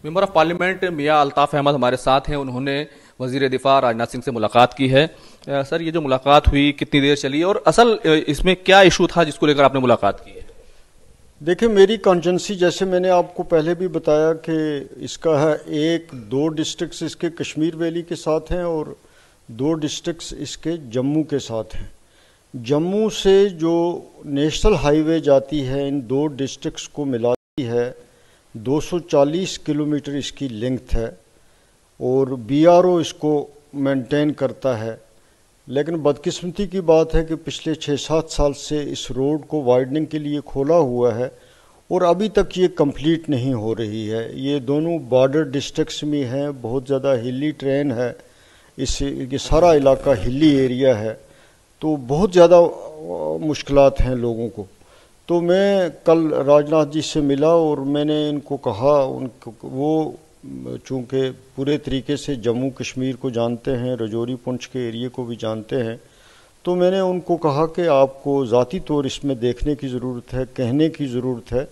Member of parliament मियां अल्ताफ अहमद हमारे साथ हैं। उन्होंने वजीर दिफा राजनाथ सिंह से मुलाकात की है। सर, ये जो मुलाकात हुई कितनी देर चली और असल इसमें क्या इशू था जिसको लेकर आपने मुलाकात की है? देखिए, मेरी कॉन्जेंसी जैसे मैंने आपको पहले भी बताया कि इसका है एक दो डिस्ट्रिक्ट्स इसके कश्मीर वैली के साथ हैं और दो डिस्ट्रिक्ट्स इसके जम्मू के साथ हैं। जम्मू से जो नेशनल हाईवे जाती है इन दो डिस्ट्रिक्ट्स को मिलाती है, 240 किलोमीटर इसकी लेंथ है और बीआरओ इसको मेंटेन करता है। लेकिन बदकिस्मती की बात है कि पिछले 6-7 साल से इस रोड को वाइडनिंग के लिए खोला हुआ है और अभी तक ये कंप्लीट नहीं हो रही है। ये दोनों बॉर्डर डिस्ट्रिक्ट्स में हैं, बहुत ज़्यादा हिली ट्रेन है, ये सारा इलाका हिली एरिया है, तो बहुत ज़्यादा मुश्किलात हैं लोगों को। तो मैं कल राजनाथ जी से मिला और मैंने इनको कहा, उनको वो चूँकि पूरे तरीके से जम्मू कश्मीर को जानते हैं, रजौरी पुंछ के एरिए को भी जानते हैं, तो मैंने उनको कहा कि आपको ज़ाती तौर इसमें देखने की ज़रूरत है, कहने की ज़रूरत है।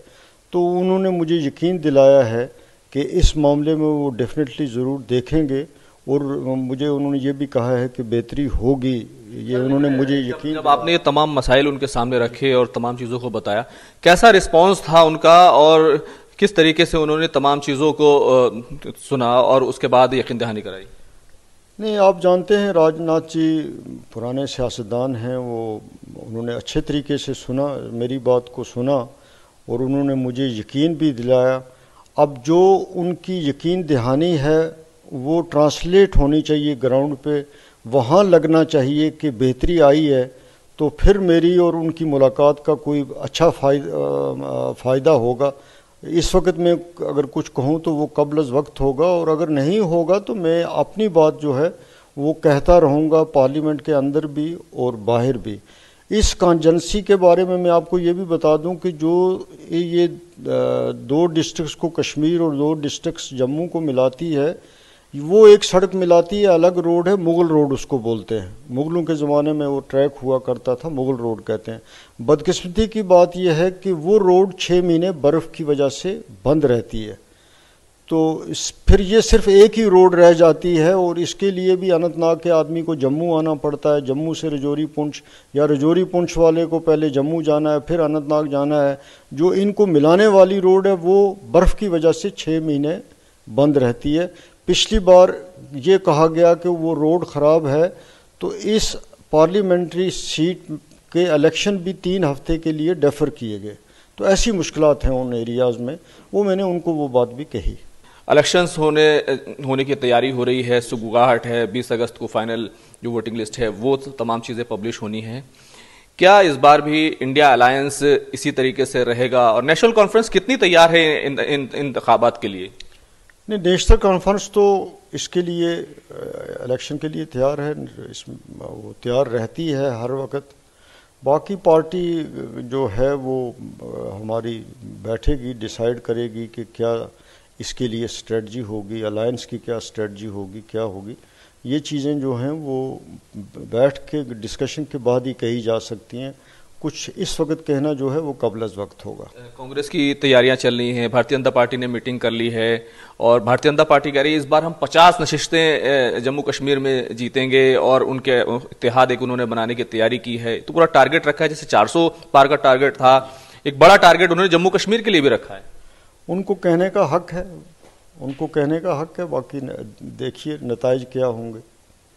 तो उन्होंने मुझे यकीन दिलाया है कि इस मामले में वो डेफिनेटली ज़रूर देखेंगे और मुझे उन्होंने ये भी कहा है कि बेहतरी होगी। ये उन्होंने मुझे यकीन जब आपने ये तमाम मसाइल उनके सामने रखे और तमाम चीज़ों को बताया, कैसा रिस्पॉन्स था उनका और किस तरीके से उन्होंने तमाम चीज़ों को सुना और उसके बाद यकीन दहानी कराई? नहीं, आप जानते हैं राजनाथ जी पुराने सियासतदान हैं, उन्होंने अच्छे तरीके से सुना, मेरी बात को सुना और उन्होंने मुझे यकीन भी दिलाया। अब जो उनकी यकीन दहानी है वो ट्रांसलेट होनी चाहिए ग्राउंड पे, वहाँ लगना चाहिए कि बेहतरी आई है, तो फिर मेरी और उनकी मुलाकात का कोई अच्छा फ़ायदा होगा। इस वक्त मैं अगर कुछ कहूँ तो वो कबल वक्त होगा और अगर नहीं होगा तो मैं अपनी बात जो है वो कहता रहूँगा पार्लियामेंट के अंदर भी और बाहर भी। इस कॉन्जेंसी के बारे में मैं आपको ये भी बता दूं कि जो ये दो डिस्ट्रिक्ट्स को कश्मीर और दो डिस्ट्रिक्ट्स जम्मू को मिलाती है, वो एक सड़क मिलाती है, अलग रोड है, मुगल रोड उसको बोलते हैं। मुगलों के ज़माने में वो ट्रैक हुआ करता था, मुगल रोड कहते हैं। बदकिस्मती की बात यह है कि वो रोड 6 महीने बर्फ़ की वजह से बंद रहती है, तो फिर ये सिर्फ एक ही रोड रह जाती है और इसके लिए भी अनंतनाग के आदमी को जम्मू आना पड़ता है, जम्मू से रजौरी पुंछ या रजौरी पुंछ वाले को पहले जम्मू जाना है फिर अनंतनाग जाना है। जो इनको मिलाने वाली रोड है वो बर्फ़ की वजह से 6 महीने बंद रहती है। पिछली बार ये कहा गया कि वो रोड ख़राब है, तो इस पार्लियामेंट्री सीट के इलेक्शन भी 3 हफ्ते के लिए डेफर किए गए। तो ऐसी मुश्किलात हैं उन एरियाज़ में, वो मैंने उनको वो बात भी कही। इलेक्शंस होने की तैयारी हो रही है, सुगबुगाहट है, 20 अगस्त को फाइनल जो वोटिंग लिस्ट है वो तमाम चीज़ें पब्लिश होनी है। क्या इस बार भी इंडिया अलायंस इसी तरीके से रहेगा और नेशनल कॉन्फ्रेंस कितनी तैयार है इन इंतखाबात के लिए? नहीं, नेशनल कॉन्फ्रेंस तो इसके लिए इलेक्शन के लिए तैयार है, इसमें वो तैयार रहती है हर वक्त। बाकी पार्टी जो है वो हमारी बैठेगी, डिसाइड करेगी कि क्या इसके लिए स्ट्रेटजी होगी, अलायंस की क्या स्ट्रेटजी होगी, क्या होगी। ये चीज़ें जो हैं वो बैठ के डिस्कशन के बाद ही कही जा सकती हैं। कुछ इस वक्त कहना जो है वो कबल वक्त होगा। कांग्रेस की तैयारियां चल रही हैं, भारतीय जनता पार्टी ने मीटिंग कर ली है और भारतीय जनता पार्टी कह रही है इस बार हम 50 नशिस्तें जम्मू कश्मीर में जीतेंगे और उनके इत्तेहाद एक उन्होंने बनाने की तैयारी की है। तो पूरा टारगेट रखा है, जैसे 400 पार का टारगेट था, एक बड़ा टारगेट उन्होंने जम्मू कश्मीर के लिए भी रखा है। उनको कहने का हक है, उनको कहने का हक है, बाकी देखिए नताइज क्या होंगे।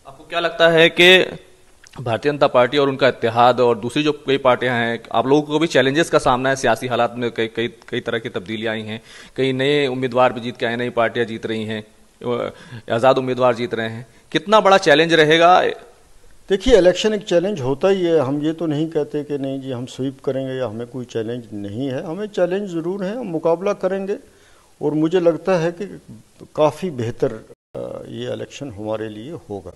आपको क्या लगता है कि भारतीय जनता पार्टी और उनका इत्तेहाद और दूसरी जो कई पार्टियां हैं, आप लोगों को भी चैलेंजेस का सामना है, सियासी हालात में कई तरह की तब्दीलियां आई हैं, कई नए उम्मीदवार भी जीत के आए, नई पार्टियां जीत रही हैं, आज़ाद उम्मीदवार जीत रहे हैं, कितना बड़ा चैलेंज रहेगा? देखिए, इलेक्शन एक चैलेंज होता ही है। हम ये तो नहीं कहते कि नहीं जी हम स्वीप करेंगे या हमें कोई चैलेंज नहीं है, हमें चैलेंज ज़रूर है, हम मुकाबला करेंगे और मुझे लगता है कि काफ़ी बेहतर ये इलेक्शन हमारे लिए होगा।